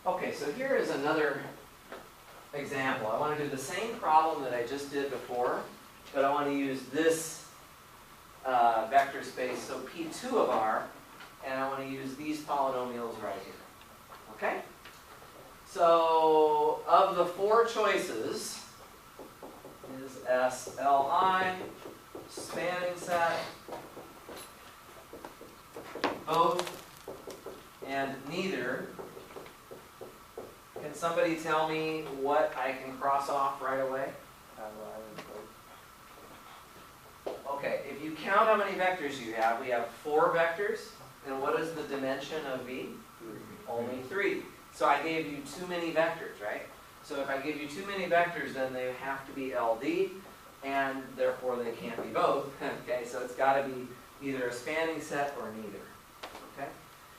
Okay, so here is another example. I want to do the same problem that I just did before, but I want to use this vector space, so P2 of R, and I want to use these polynomials right here. Okay? So, of the four choices, is SLI, spanning set, both, and neither. Can somebody tell me what I can cross off right away? Okay, if you count how many vectors you have, we have 4 vectors. And what is the dimension of V? 3. Only 3. So I gave you too many vectors, right? So if I give you too many vectors, then they have to be LD, and therefore they can't be both. Okay, so it's got to be either a spanning set or neither. Okay?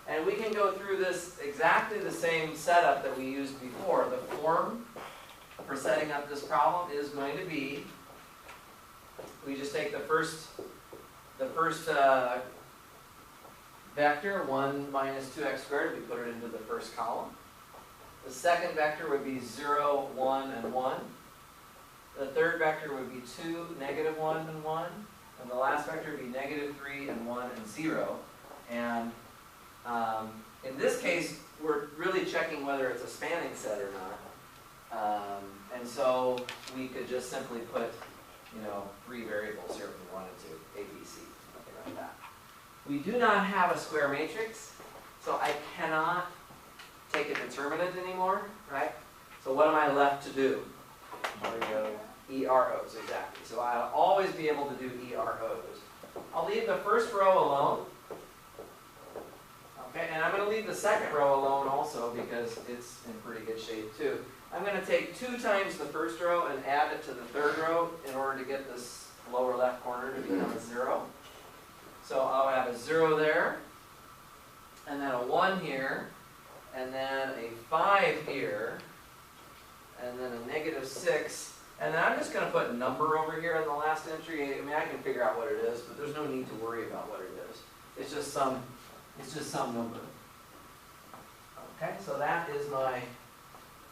And we can go through this exactly the same setup that we used before. The form for setting up this problem is going to be, we just take the first vector, 1 minus 2x squared, we put it into the first column. The second vector would be 0, 1, and 1. The third vector would be 2, negative 1, and 1. And the last vector would be negative 3, and 1, and 0. And in this case, we're really checking whether it's a spanning set or not. And so we could just simply put, 3 variables here if we wanted to, A, B, C, something like that. We do not have a square matrix, so I cannot take a determinant anymore, right? So what am I left to do? EROs, exactly. So I'll always be able to do EROs. I'll leave the first row alone. Okay, and I'm going to leave the second row alone also because it's in pretty good shape too. I'm going to take 2 times the first row and add it to the third row in order to get this lower left corner to become a 0. So I'll have a 0 there, and then a 1 here, and then a 5 here, and then a negative 6. And then I'm just going to put a number over here in the last entry. I mean, I can figure out what it is, but there's no need to worry about what it is. It's just some number. Okay, so that is my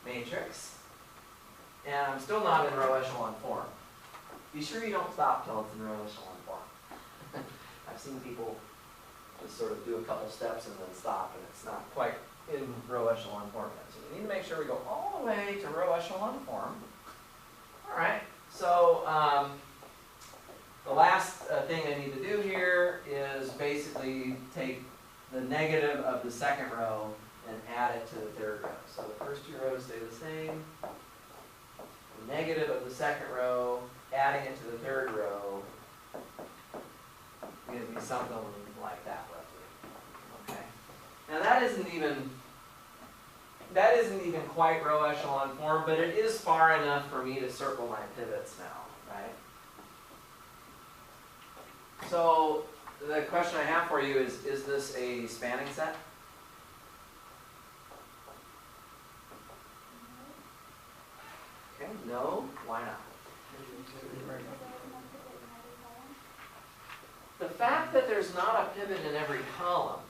matrix. And I'm still not in row echelon form. Be sure you don't stop till it's in row echelon form. I've seen people just sort of do a couple steps and then stop, and it's not quite in row echelon form yet. So we need to make sure we go all the way to row echelon form. All right, so the last thing I need to do here is basically take the negative of the second row and add it to the third row. So the first 2 rows stay the same. The negative of the second row, adding it to the third row, gives me something like that roughly. Okay. Now that isn't even quite row echelon form, but it is far enough for me to circle my pivots now, right? So the question I have for you is this a spanning set? Okay, no, why not? The fact that there's not a pivot in every column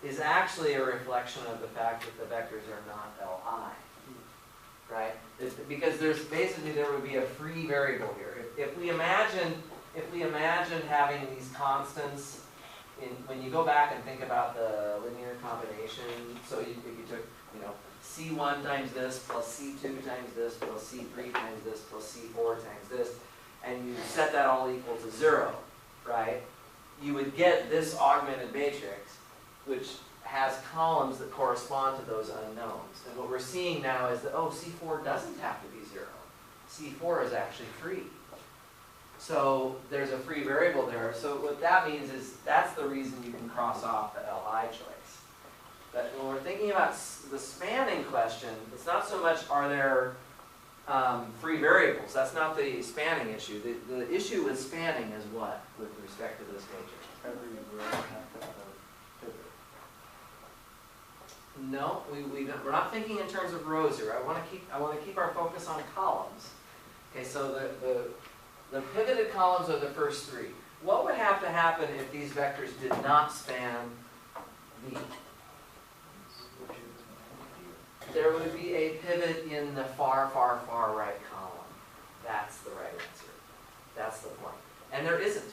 is actually a reflection of the fact that the vectors are not Li, right? Because there would be a free variable here. If we imagine having these constants, when you go back and think about the linear combination, so if you took, C1 times this plus C2 times this plus C3 times this plus C4 times this, and you set that all equal to 0, right? You would get this augmented matrix, which has columns that correspond to those unknowns. And what we're seeing now is that, C4 doesn't have to be 0. C4 is actually free. So there's a free variable there. So what that means is that's the reason you can cross off the Li choice. But when we're thinking about the spanning question, it's not so much are there free variables. That's not the spanning issue. The issue with spanning is what with respect to this matrix? Every row has to have a pivot. No, we're not thinking in terms of rows here. I want to keep our focus on columns. Okay, so the pivoted columns are the first 3. What would have to happen if these vectors did not span V? there would be a pivot in the far, far, far right column. That's the right answer. That's the point. And there isn't.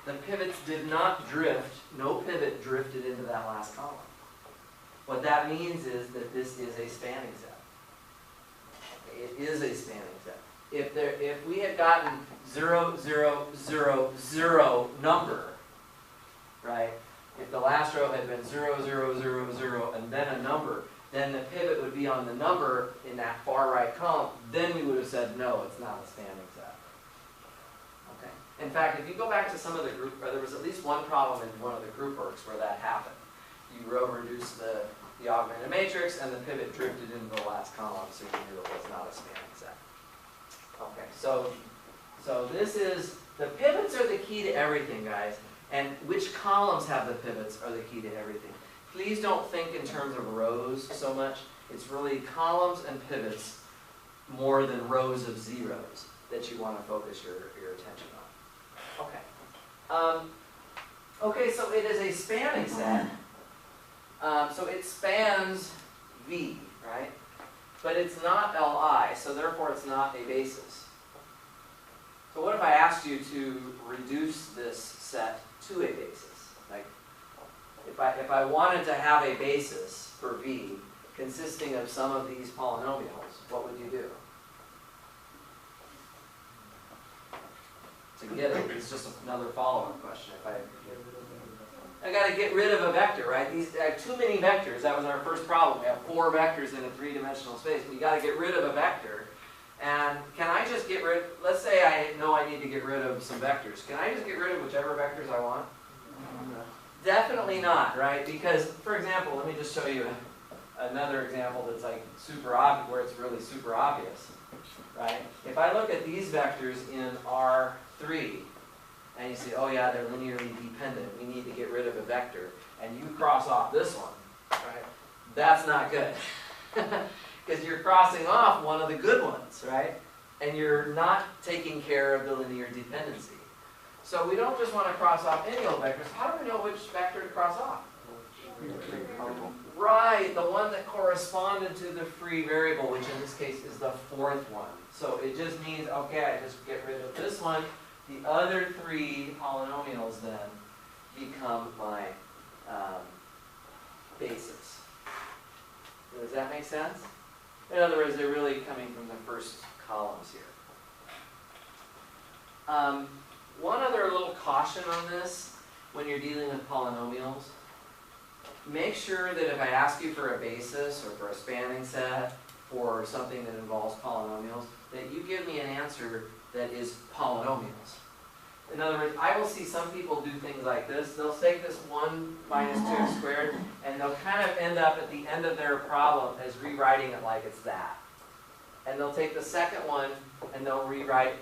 The pivots did not drift, no pivot drifted into that last column. What that means is that this is a spanning set. It is a spanning set. If we had gotten 0, 0, 0, 0 number, right? If the last row had been 0, 0, 0, 0, and then a number, then the pivot would be on the number in that far right column. Then we would have said, no, it's not a spanning set. Okay. In fact, if you go back to some of the group, there was at least one problem in one of the group works where that happened. You row reduced the augmented matrix, and the pivot drifted into the last column, so you knew it was not a spanning set. Okay, so this is, the pivots are the key to everything, guys. And which columns have the pivots are the key to everything. Please don't think in terms of rows so much. It's really columns and pivots more than rows of zeros that you want to focus your attention on. Okay. Okay, so it is a spanning set. So it spans V, right? But it's not Li, so therefore it's not a basis. So what if I asked you to reduce this set to a basis? Like, if I wanted to have a basis for V consisting of some of these polynomials, what would you do? To get it, it's just another follow-up question. I got to get rid of a vector, right? I have too many vectors. That was our first problem. We have 4 vectors in a 3-dimensional space. But you got to get rid of a vector. And can I just get rid, let's say I know I need to get rid of some vectors. Can I just get rid of whichever vectors I want? Definitely not, right? Because, for example, let me just show you another example that's like super obvious, where it's really super obvious, right? If I look at these vectors in R3, and you say, oh yeah, they're linearly dependent, we need to get rid of a vector, and you cross off this one, right? That's not good. Because you're crossing off one of the good ones, right? And you're not taking care of the linear dependency. So we don't just want to cross off any old vectors. How do we know which vector to cross off? Right, the one that corresponded to the free variable, which in this case is the 4th one. So it just means, okay, I just get rid of this one. The other 3 polynomials then become my basis. Does that make sense? In other words, they're really coming from the first columns here. One other little caution on this when you're dealing with polynomials. Make sure that if I ask you for a basis or for a spanning set or something that involves polynomials, that you give me an answer that is polynomials. In other words, I will see some people do things like this. They'll take this 1 minus 2x squared, and they'll kind of end up at the end of their problem as rewriting it like it's that. And they'll take the second one, and they'll rewrite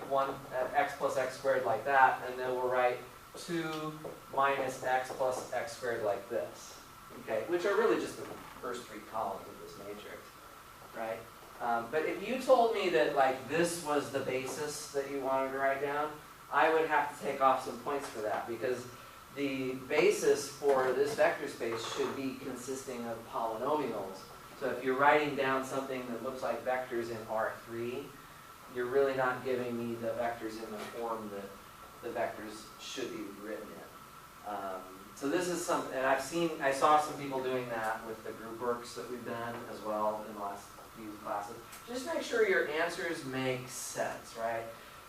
x plus x squared like that, and then we'll write 2 minus x plus x squared like this. Okay, which are really just the first 3 columns of this matrix, right? But if you told me that like this was the basis that you wanted to write down, I would have to take off some points for that, because the basis for this vector space should be consisting of polynomials. So if you're writing down something that looks like vectors in R3, you're really not giving me the vectors in the form that the vectors should be written in. So this is something, and I saw some people doing that with the group works that we've done as well in the last few classes. Just make sure your answers make sense, right?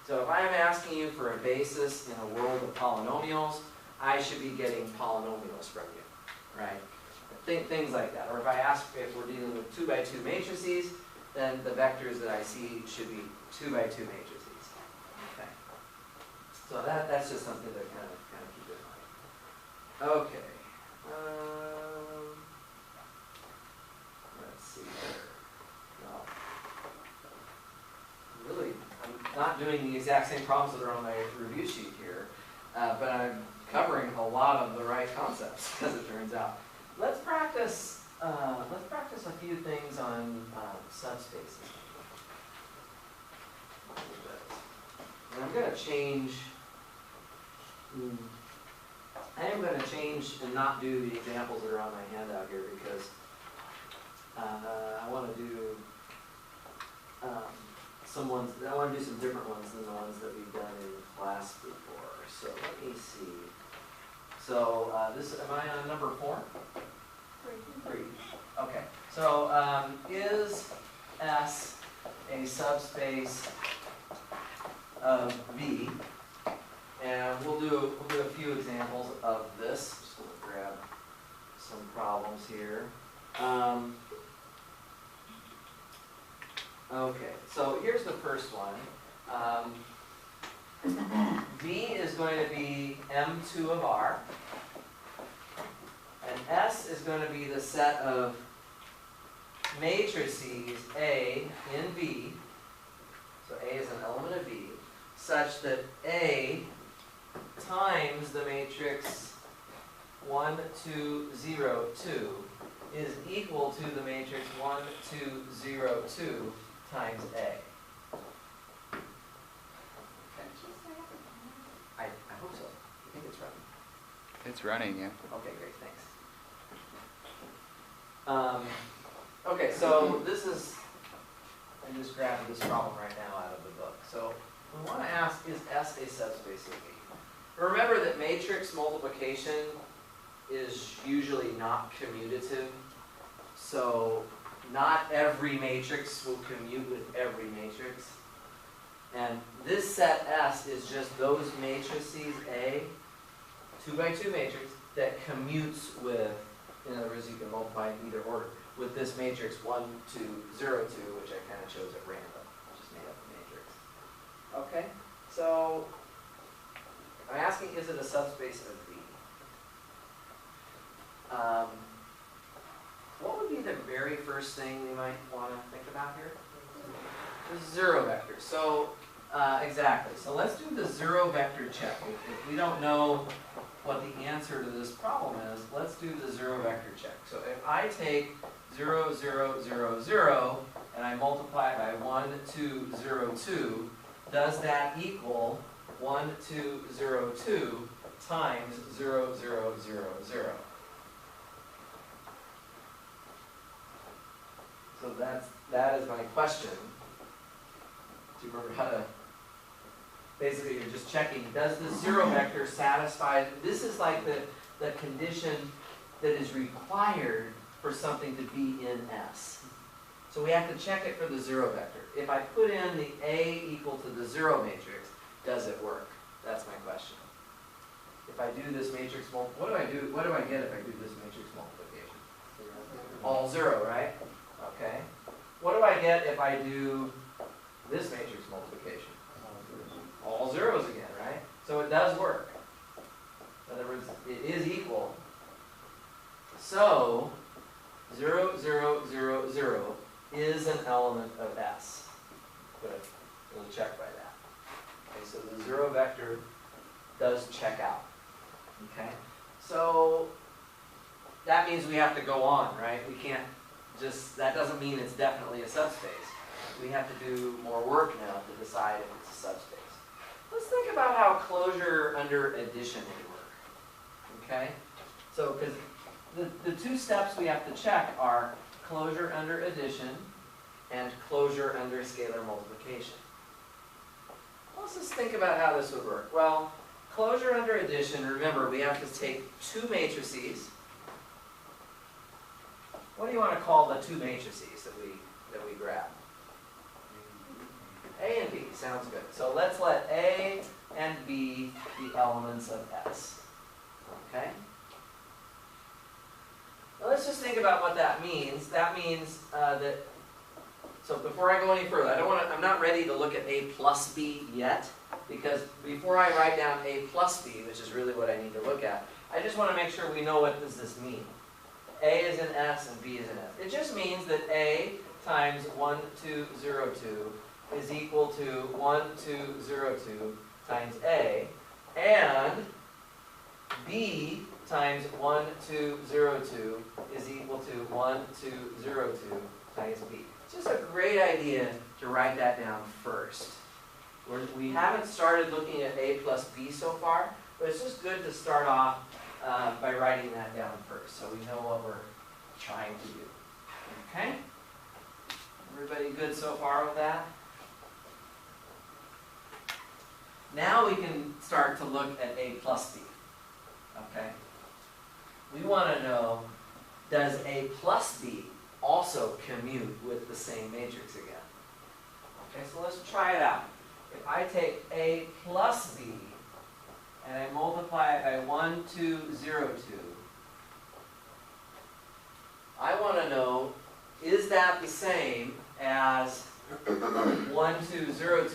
So if I'm asking you for a basis in a world of polynomials, I should be getting polynomials from you, right? Things like that. Or if I ask if we're dealing with 2 by 2 matrices, then the vectors that I see should be 2 by 2 matrices. Okay. So that's just something to kind of keep in mind. Okay. Let's see here. Well, really, I'm not doing the exact same problems that are on my review sheet here, but I'm covering a lot of the right concepts, as it turns out. Let's practice a few things on subspaces. And I'm going to change. I am going to change and not do the examples that are on my handout here, because I want some ones, I want to do some different ones than the ones that we've done in class before. So let me see. So this, am I on number 4? 3. Okay. So is S a subspace of V? And we'll do a few examples of this. Just going to grab some problems here. Okay, so here's the first one. V is going to be M2 of R. And S is going to be the set of matrices A in V. So A is an element of V, such that A times the matrix 1, 2, 0, 2 is equal to the matrix 1, 2, 0, 2 times A. I hope so. I think it's running. It's running, yeah. Okay, great, thanks. Okay, so this is, I just grabbed this problem right now out of the book. So we want to ask, is S a subspace of V? Remember that matrix multiplication is usually not commutative. So not every matrix will commute with every matrix. And this set S is just those matrices A, 2 by 2 matrix, that commutes with, in other words, you can multiply in either order, with this matrix 1, 2, 0, 2, which I kind of chose at random. Just made up a matrix. Okay, so I'm asking, is it a subspace of V? What would be the very first thing we might want to think about here? The zero vector. So, exactly. So let's do the zero vector check. If we don't know what the answer to this problem is, let's do the zero vector check. So if I take 0, 0, 0, 0, and I multiply by 1, 2, 0, 2, does that equal 1, 2, 0, 2 times 0, 0, 0, 0? So that is my question. Do you remember how to, basically you're just checking, does the zero vector satisfy, this is like the condition that is required for something to be in S. So we have to check it for the zero vector. If I put in the A equal to the zero matrix, does it work? That's my question. If I do this matrix, what do I get if I do this matrix multiplication? All zero, right? Okay. What do I get if I do this matrix multiplication? All zeros again, right? So it does work. In other words, it is equal. So 0, 0, 0, 0 is an element of S. We'll check by that. Okay, so the zero vector does check out. Okay? So that means we have to go on, right? We can't just, that doesn't mean it's definitely a subspace. We have to do more work now to decide if it's a subspace. Let's think about how closure under addition would work. Okay? So, because the two steps we have to check are closure under addition and closure under scalar multiplication. Let's just think about how this would work. Well, closure under addition, remember, we have to take two matrices. What do you want to call the two matrices that we grab? A and B, sounds good. So let's let A and B be elements of S. Okay? Now let's just think about what that means. That means that, so before I go any further, I'm not ready to look at A plus B yet, because before I write down A plus B, which is really what I need to look at, I just want to make sure we know what does this mean. A is in S and B is in S. It just means that A times 1, 2, 0, 2 is equal to 1, 2, 0, 2 times A, and B times 1, 2, 0, 2 is equal to 1, 2, 0, 2 times B. It's just a great idea to write that down first. We haven't started looking at A plus B so far, but it's just good to start off by writing that down first, so we know what we're trying to do. Okay? Everybody good so far with that? Now we can start to look at A plus B. Okay? We want to know, does A plus B also commute with the same matrix again? Okay, so let's try it out. If I take A plus B and I multiply it by 1, 2, 0, 2, I want to know, is that the same as 1, 2, 0, 2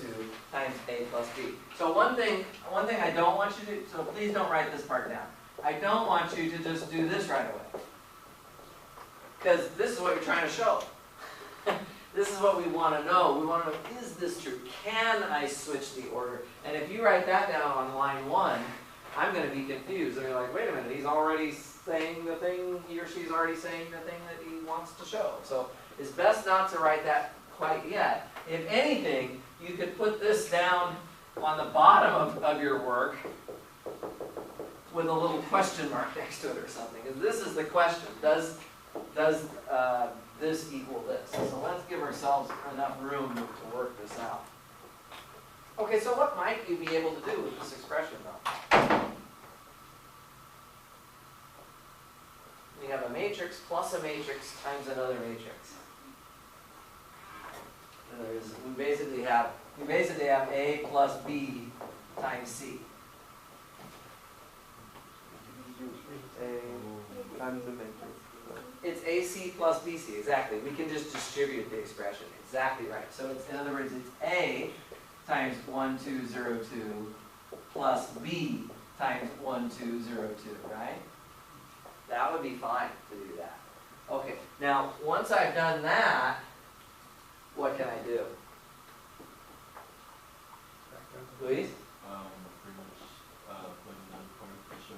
times A plus B? So one thing I don't want you to do, so please don't write this part down. I don't want you to just do this right away. Because this is what you're trying to show. This is what we want to know. We want to know, is this true? Can I switch the order? And if you write that down on line 1, I'm going to be confused. And you're like, wait a minute, he's already saying the thing, he or she's already saying the thing that he wants to show. So it's best not to write that quite yet. If anything, you could put this down on the bottom of your work with a little question mark next to it or something. Because this is the question. Does this equal this? So let's give ourselves enough room to work this out. Okay, so what might you be able to do with this expression though? We have a matrix plus a matrix times another matrix. We basically have A plus B times C. A times the matrix. It's AC plus BC, exactly. We can just distribute the expression. Exactly right. So it's, in other words, it's A times 1, 2, 0, 2 plus B times 1, 2, 0, 2, right? That would be fine to do that. Okay, now once I've done that, what can I do? Please? Pretty much putting another point to show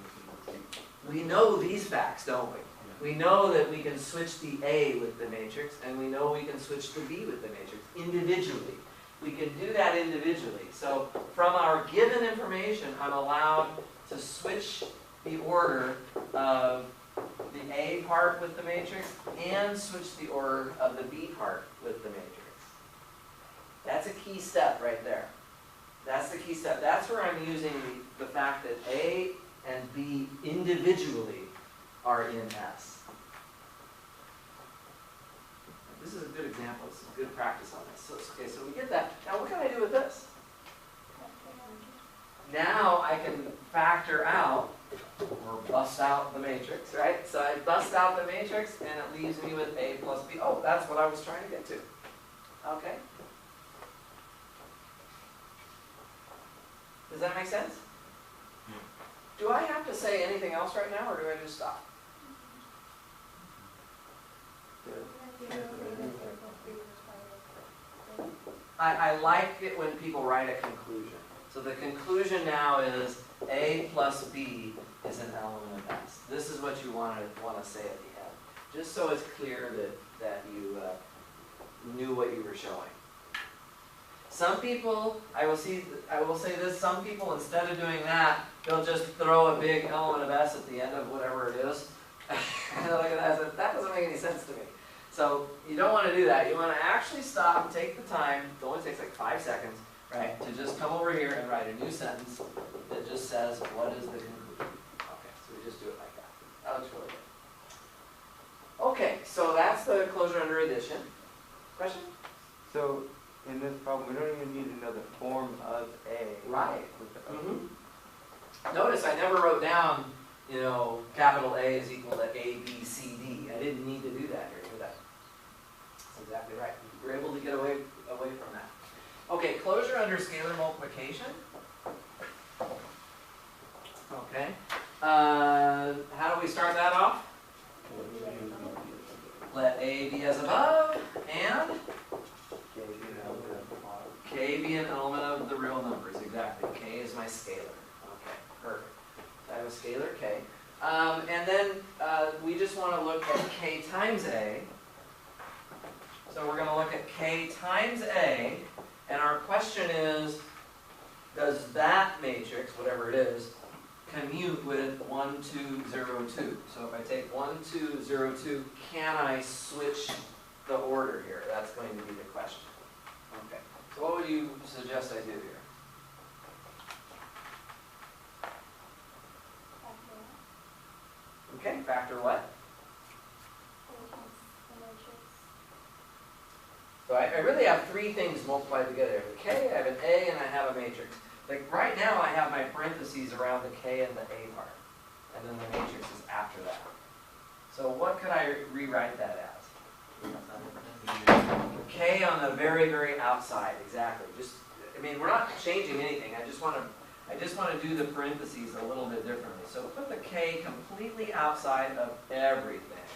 the We know these facts, don't we? We know that we can switch the A with the matrix, and we know we can switch the B with the matrix individually. We can do that individually. So from our given information, I'm allowed to switch the order of the A part with the matrix and switch the order of the B part with the matrix. That's a key step right there. That's the key step. That's where I'm using the fact that A and B individually are in S. This is a good example. It's a good practice on this. So, okay, so we get that. Now what can I do with this? Now I can factor out or bust out the matrix, right? So I bust out the matrix and it leaves me with A plus B. Oh, that's what I was trying to get to. Okay? Does that make sense? Do I have to say anything else right now, or do I just stop? I like it when people write a conclusion. So the conclusion now is A plus B is an element of S. This is what you want to say at the end, just so it's clear that you knew what you were showing. Some people, I will say this, some people, instead of doing that, they'll just throw a big element of S at the end of whatever it is. And they're like, that doesn't make any sense to me. So you don't want to do that. You want to actually stop and take the time, it only takes like 5 seconds, right, to just come over here and write a new sentence that just says, what is the conclusion? Okay, so we just do it like that. That looks really good. Okay, so that's the closure under addition. Question? So in this problem, we don't even need to know the form of A. Right. With the Mm-hmm. Notice I never wrote down, capital A is equal to A, B, C, D. I didn't need to do that here, did I? That's exactly right. We're able to get away from that. Okay, closure under scalar multiplication. Okay. How do we start that off? Let A be as above, and K be an element of the real numbers. Exactly. K is my scalar. Okay, perfect. So I have a scalar K. And then we just want to look at K times A. So we're going to look at K times A, and our question is, does that matrix, whatever it is, commute with 1, 2, 0, 2? So if I take 1, 2, 0, 2, can I switch the order here? That's going to be the question. Okay. So what would you suggest I do here? factor what? The matrix. So I really have three things multiplied together. I have a k, I have an a, and I have a matrix. Like right now I have my parentheses around the k and the a part. And then the matrix is after that. So what could I rewrite that as? K on the very, very outside, exactly. Just, I mean, we're not changing anything. I just want to do the parentheses a little bit differently. So put the k completely outside of everything.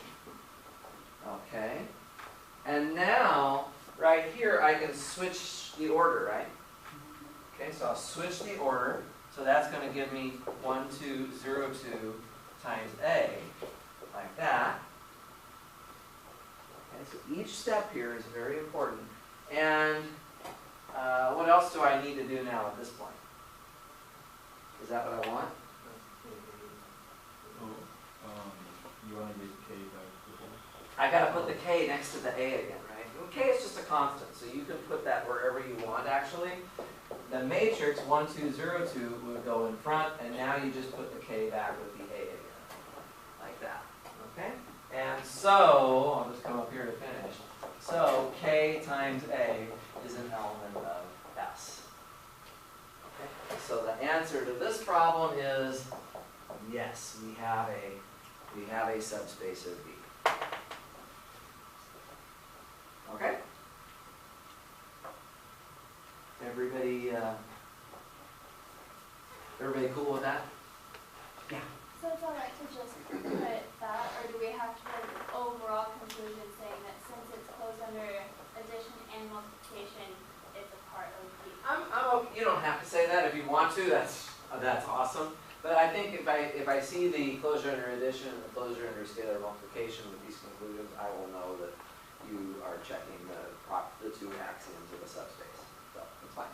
Okay. And now, right here, I can switch the order, right? Okay, so I'll switch the order. So that's going to give me 1, 2, 0, 2 times a, like that. Okay, so each step here is very important. And what else do I need to do now at this point? Is that what I want? You want to get k back to the I got to put the k next to the a again, right? Well, k is just a constant, so you can put that wherever you want, actually. The matrix 1, 2, 0, 2 would go in front, and now you just put the k back with the a again, like that. Okay? And so, I'll just come up here to finish. So, k times a is an element of S. Okay? So the answer to this problem is yes, we have a subspace of V. Okay? Everybody cool with that? Yeah. So it's alright to just put that, or do we have to put an overall conclusion saying that since it's closed under addition and multiplication, it's a part of the... You don't have to say that. If you want to, that's awesome. But I think if I see the closure under addition and the closure under scalar multiplication with these conclusions, I will know that you are checking the two axioms of a subspace. So it's fine.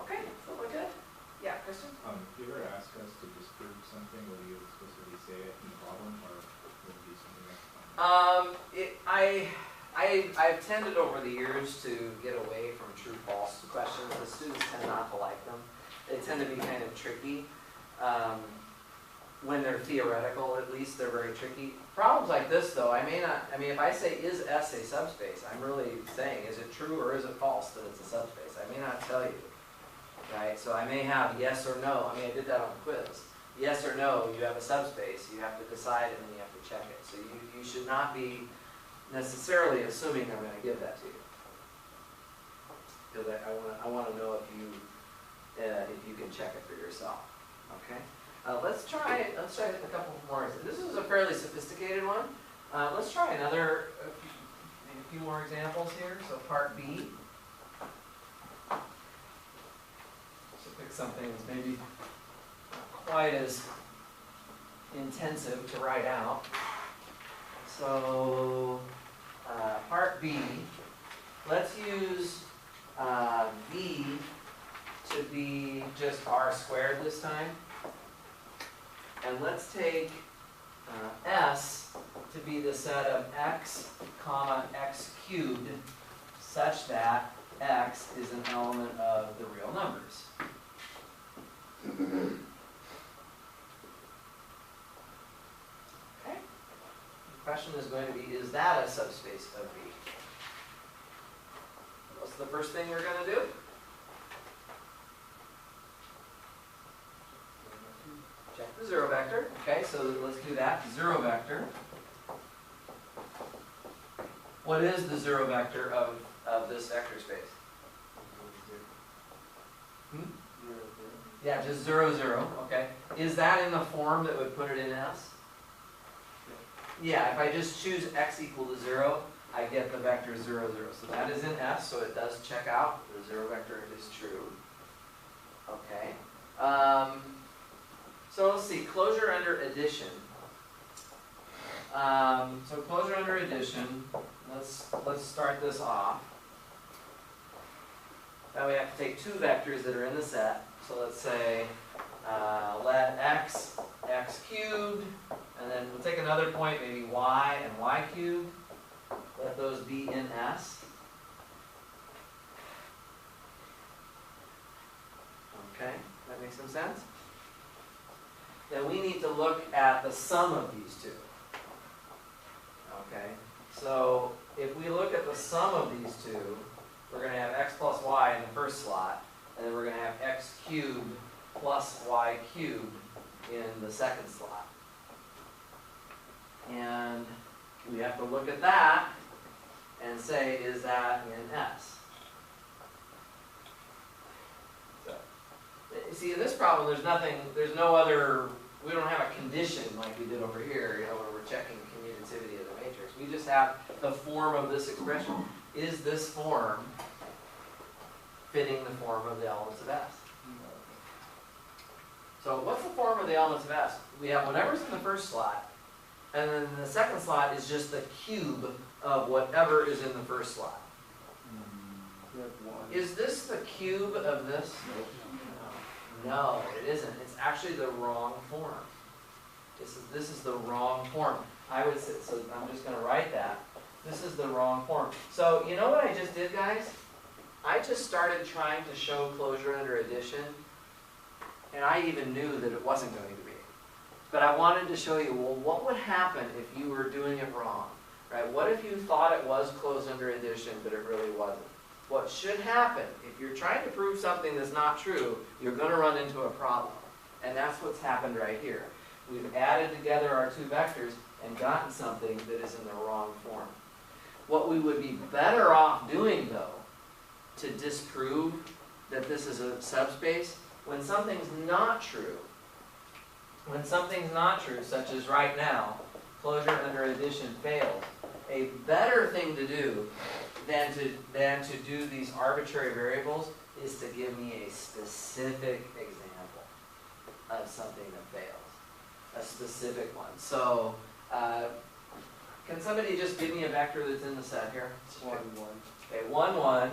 Okay, so we're good. Yeah, Kristen? Do you ever ask us to disprove something, whether you explicitly say it in the problem, or will it be something else? I've tended over the years to get away from true-false questions. The students tend not to like them. They tend to be kind of tricky. When they're theoretical, at least, they're very tricky. Problems like this, though, if I say, is S a subspace, I'm really saying, is it true or is it false that it's a subspace? I may not tell you, right? So I may have yes or no. I did that on the quiz. Yes or no, you have a subspace. You have to decide and then you have to check it. So you should not be necessarily assuming I'm going to give that to you. Because I want to know if you can check it for yourself. Okay? Let's try a couple more. This is a fairly sophisticated one. Let's try a few more examples here. So part B. So pick something that's maybe not quite as intensive to write out. So part B, let's use B to be just r squared this time. And let's take S to be the set of x comma x cubed such that x is an element of the real numbers. Okay? The question is going to be, is that a subspace of V? What's the first thing we're going to do? Check the zero vector. Okay, so let's do that. Zero vector. What is the zero vector of this vector space? Yeah, just 0, 0. Okay. Is that in the form that would put it in S? Yeah, if I just choose x equal to 0, I get the vector 0, 0. So that is in S, so it does check out. The zero vector is true. Okay. So let's see, closure under addition. So closure under addition, let's start this off. Now we have to take two vectors that are in the set. So let's say let x cubed, and then we'll take another point, maybe y and y cubed. Let those be in S. Okay, that makes some sense? then we need to look at the sum of these two. Okay, so if we look at the sum of these two, we're going to have x plus y in the first slot, and then we're going to have x cubed plus y cubed in the second slot. And we have to look at that and say, is that in S? So, see, in this problem, there's no other, we don't have a condition like we did over here, where we're checking commutativity of the matrix. We just have the form of this expression. Is this form fitting the form of the elements of S? So what's the form of the elements of S? We have whatever's in the first slot, and then the second slot is just the cube of whatever is in the first slot. You have one. Is this the cube of this? No, it isn't. It's actually the wrong form. This is the wrong form. I would say, so I'm just going to write that. This is the wrong form. So you know what I just did, guys? I just started trying to show closure under addition, and I even knew that it wasn't going to be. But I wanted to show you, well, what would happen if you were doing it wrong? Right? What if you thought it was closed under addition, but it really wasn't? What should happen, if you're trying to prove something that's not true, you're going to run into a problem. And that's what's happened right here. We've added together our two vectors and gotten something that is in the wrong form. What we would be better off doing, though, to disprove that this is a subspace, when something's not true, such as right now, closure under addition fails, a better thing to do than to do these arbitrary variables is to give me a specific example of something that fails. A specific one. So, can somebody just give me a vector that's in the set here? 1, 1, Okay, 1, 1, and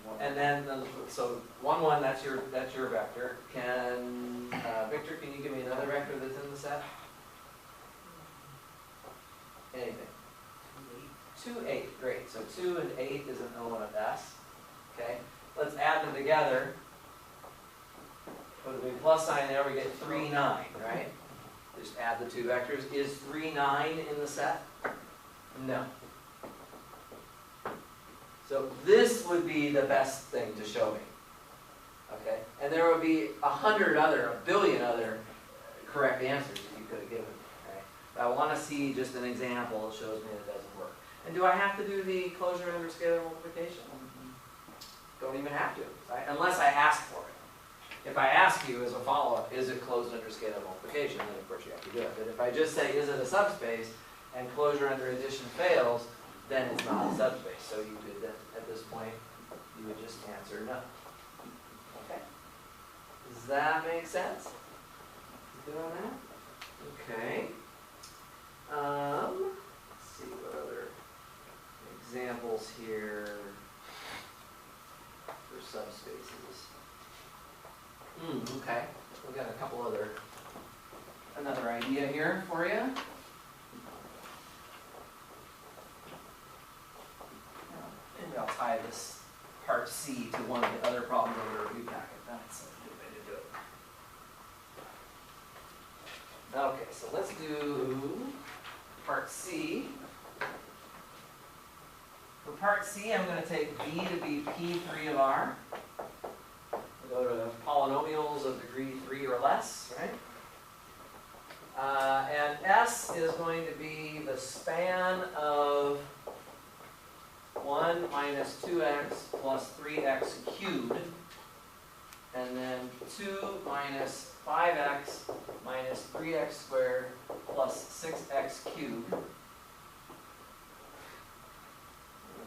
1. and then, so 1, 1, that's your vector. Can, Victor, can you give me another vector that's in the set? Anything. 2, 8, great. So 2 and 8 is an element of S. Okay, let's add them together. Put a big plus sign there, we get 3, 9, right? Just add the two vectors. Is 3, 9 in the set? No. So this would be the best thing to show me. Okay? And there would be 100 other, 1 billion other correct answers that you could have given. Right? But I want to see just an example that shows me it doesn't work. And do I have to do the closure under scalar multiplication? Don't even have to, right? Unless I ask for it. If I ask you as a follow-up, is it closed under scalar multiplication, then of course you have to do it. But if I just say, is it a subspace, and closure under addition fails, then it's not a subspace. So you could then, at this point, you would just answer no. Okay? Does that make sense? Good on that? Okay. Let's see what other examples here for subspaces. Okay. We've got a couple another idea here for you. Maybe I'll tie this part C to one of the other problems in the review packet. That's a good way to do it. Okay, so let's do part C. For part C, I'm going to take B to be P3 of R. We'll go to polynomials of degree 3 or less, right? And S is going to be the span of 1 minus 2x plus 3x cubed, and then 2 minus 5x minus 3x squared plus 6x cubed.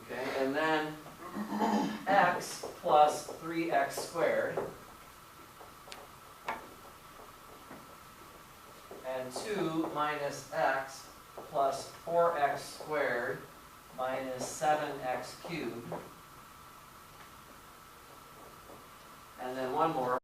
Okay, and then x plus 3x squared, and 2 minus x plus 4x squared minus 7x cubed, and then one more.